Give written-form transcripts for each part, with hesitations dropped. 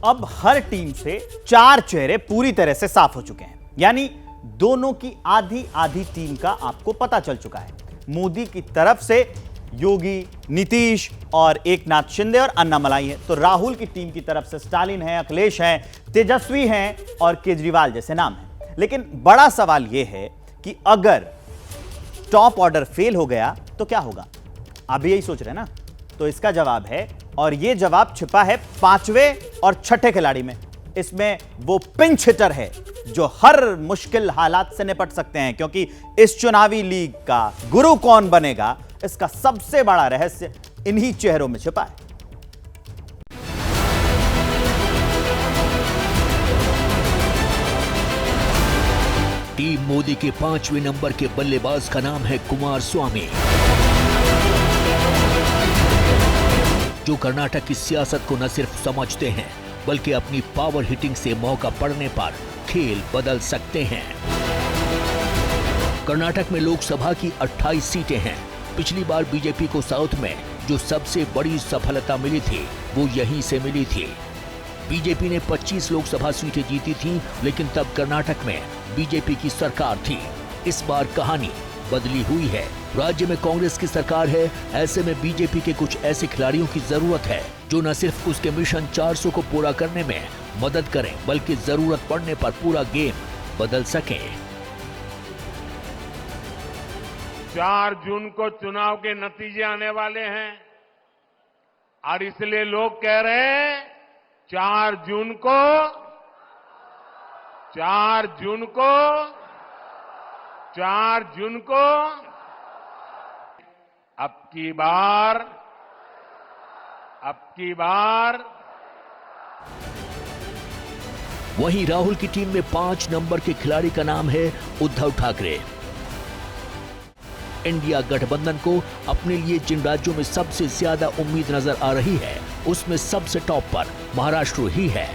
अब हर टीम से 4 चेहरे पूरी तरह से साफ हो चुके हैं, यानी दोनों की आधी आधी टीम का आपको पता चल चुका है। मोदी की तरफ से योगी, नीतीश और एकनाथ शिंदे और अन्नामलाई है, तो राहुल की टीम की तरफ से स्टालिन है, अखिलेश हैं, तेजस्वी हैं और केजरीवाल जैसे नाम हैं। लेकिन बड़ा सवाल यह है कि अगर टॉप ऑर्डर फेल हो गया तो क्या होगा? आप भी यही सोच रहे हैं ना? तो इसका जवाब है, और यह जवाब छिपा है 5वें और 6ठे खिलाड़ी में। इसमें वो पिंच हिटर है जो हर मुश्किल हालात से निपट सकते हैं, क्योंकि इस चुनावी लीग का गुरु कौन बनेगा, इसका सबसे बड़ा रहस्य इन्हीं चेहरों में छिपा है। टीम मोदी के 5वें नंबर के बल्लेबाज का नाम है कुमारस्वामी, जो कर्नाटक की सियासत को न सिर्फ समझते हैं बल्कि अपनी पावर हिटिंग से मौका पड़ने पर खेल बदल सकते हैं। कर्नाटक में लोकसभा की 28 सीटें हैं। पिछली बार बीजेपी को साउथ में जो सबसे बड़ी सफलता मिली थी वो यहीं से मिली थी। बीजेपी ने 25 लोकसभा सीटें जीती थीं, लेकिन तब कर्नाटक में बीजेपी की सरकार थी। इस बार कहानी बदली हुई है। राज्य में कांग्रेस की सरकार है। ऐसे में बीजेपी के कुछ ऐसे खिलाड़ियों की जरूरत है जो न सिर्फ उसके मिशन 400 को पूरा करने में मदद करें बल्कि जरूरत पड़ने पर पूरा गेम बदल सकें। 4 जून को चुनाव के नतीजे आने वाले हैं और इसलिए लोग कह रहे हैं 4 जून को अब की बार वहीं राहुल की टीम में 5 नंबर के खिलाड़ी का नाम है उद्धव ठाकरे। इंडिया गठबंधन को अपने लिए जिन राज्यों में सबसे ज्यादा उम्मीद नजर आ रही है उसमें सबसे टॉप पर महाराष्ट्र ही है।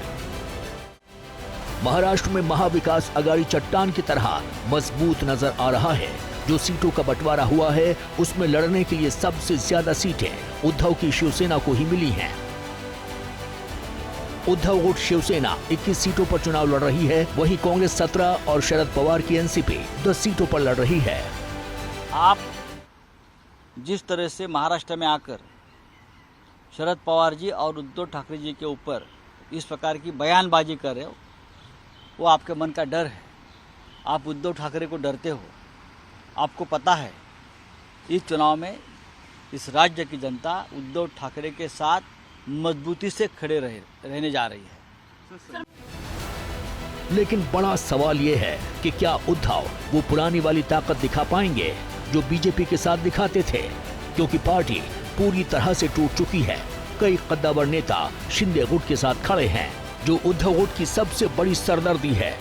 महाराष्ट्र में महाविकास आघाड़ी चट्टान की तरह मजबूत नजर आ रहा है। जो सीटों का बंटवारा हुआ है उसमें लड़ने के लिए सबसे ज्यादा सीटें उद्धव की शिवसेना को ही मिली हैं। उद्धव गुट शिवसेना 21 सीटों पर चुनाव लड़ रही है, वहीं कांग्रेस 17 और शरद पवार की एनसीपी 10 सीटों पर लड़ रही है। आप जिस तरह से महाराष्ट्र में आकर शरद पवार जी और उद्धव ठाकरे जी के ऊपर इस प्रकार की बयानबाजी कर रहे हो, वो आपके मन का डर है। आप उद्धव ठाकरे को डरते हो। आपको पता है इस चुनाव में इस राज्य की जनता उद्धव ठाकरे के साथ मजबूती से खड़े रहने जा रही है। लेकिन बड़ा सवाल ये है कि क्या उद्धव वो पुरानी वाली ताकत दिखा पाएंगे जो बीजेपी के साथ दिखाते थे, क्योंकि पार्टी पूरी तरह से टूट चुकी है। कई कद्दावर नेता शिंदे गुट के साथ खड़े हैं, जो उद्धव गुट की सबसे बड़ी सरदर्दी है,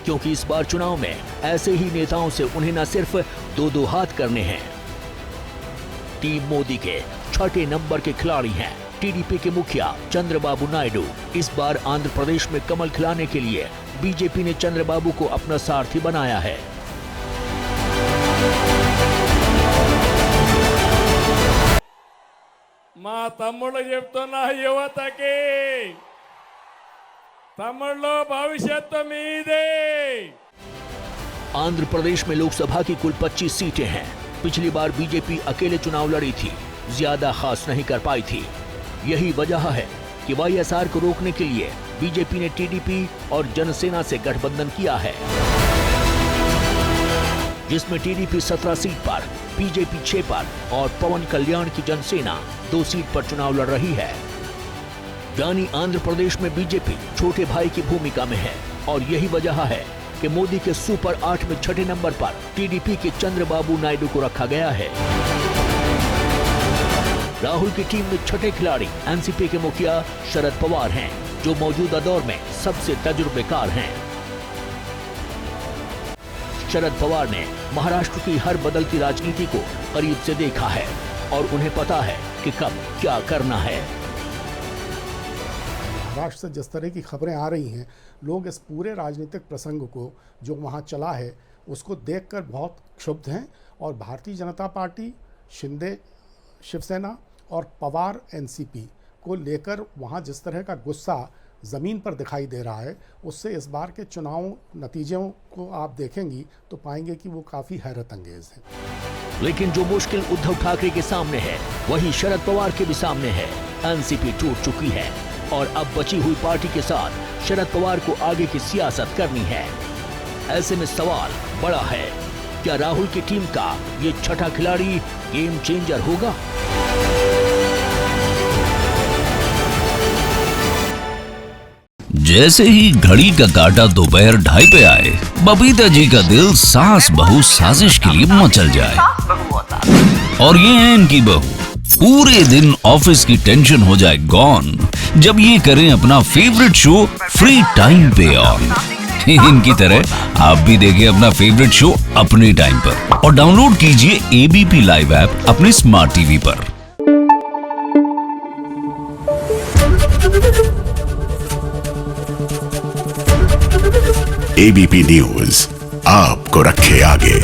क्योंकि इस बार चुनाव में ऐसे ही नेताओं से उन्हें न सिर्फ 2-2 हाथ करने हैं। टीम मोदी के 6ठे नंबर के खिलाड़ी हैं टीडीपी के मुखिया चंद्रबाबू नायडू। इस बार आंध्र प्रदेश में कमल खिलाने के लिए बीजेपी ने चंद्रबाबू को अपना सारथी बनाया है। మా తమ్ముడు చెప్తున్నా యువతకి తమ్ముళ్ళు భవిష్యత్తు మీదే। आंध्र प्रदेश में लोकसभा की कुल 25 सीटें हैं। पिछली बार बीजेपी अकेले चुनाव लड़ी थी, ज्यादा खास नहीं कर पाई थी। यही वजह है कि वाईएसआर को रोकने के लिए बीजेपी ने टीडीपी और जनसेना से गठबंधन किया है, जिसमें टीडीपी 17 सीट पर, बीजेपी 6 पर और पवन कल्याण की जनसेना 2 सीट पर चुनाव लड़ रही है। यानी आंध्र प्रदेश में बीजेपी छोटे भाई की भूमिका में है, और यही वजह है कि मोदी के सुपर 8 में 6ठे नंबर पर टीडीपी के चंद्रबाबू नायडू को रखा गया है। राहुल की टीम में 6ठे खिलाड़ी एनसीपी के मुखिया शरद पवार हैं, जो मौजूदा दौर में सबसे तजुर्बेकार हैं। शरद पवार ने महाराष्ट्र की हर बदलती राजनीति को करीब से देखा है और उन्हें पता है कि कब क्या करना है। महाराष्ट्र से जिस तरह की खबरें आ रही हैं, लोग इस पूरे राजनीतिक प्रसंग को जो वहाँ चला है उसको देखकर बहुत क्षुब्ध हैं, और भारतीय जनता पार्टी, शिंदे शिवसेना और पवार एनसीपी को लेकर वहाँ जिस तरह का गुस्सा ज़मीन पर दिखाई दे रहा है, उससे इस बार के चुनाव नतीजों को आप देखेंगी तो पाएंगे कि वो काफ़ी हैरत अंगेज है। लेकिन जो मुश्किल उद्धव ठाकरे के सामने है वही शरद पवार के भी सामने है। एनसीपी टूट चुकी है और अब बची हुई पार्टी के साथ शरद पवार को आगे की सियासत करनी है। ऐसे में सवाल बड़ा है, क्या राहुल की टीम का ये छठा खिलाड़ी गेम चेंजर होगा? जैसे ही घड़ी का काटा दोपहर 2:30 पे आए, बबीता जी का दिल सास बहू साजिश के लिए मचल जाए। और ये है इनकी बहू, पूरे दिन ऑफिस की टेंशन हो जाए गॉन जब ये करें अपना फेवरेट शो फ्री टाइम पे ऑन। इनकी तरह आप भी देखिए अपना फेवरेट शो अपने टाइम पर और डाउनलोड कीजिए एबीपी लाइव ऐप अपने स्मार्ट टीवी पर। एबीपी न्यूज आपको रखे आगे।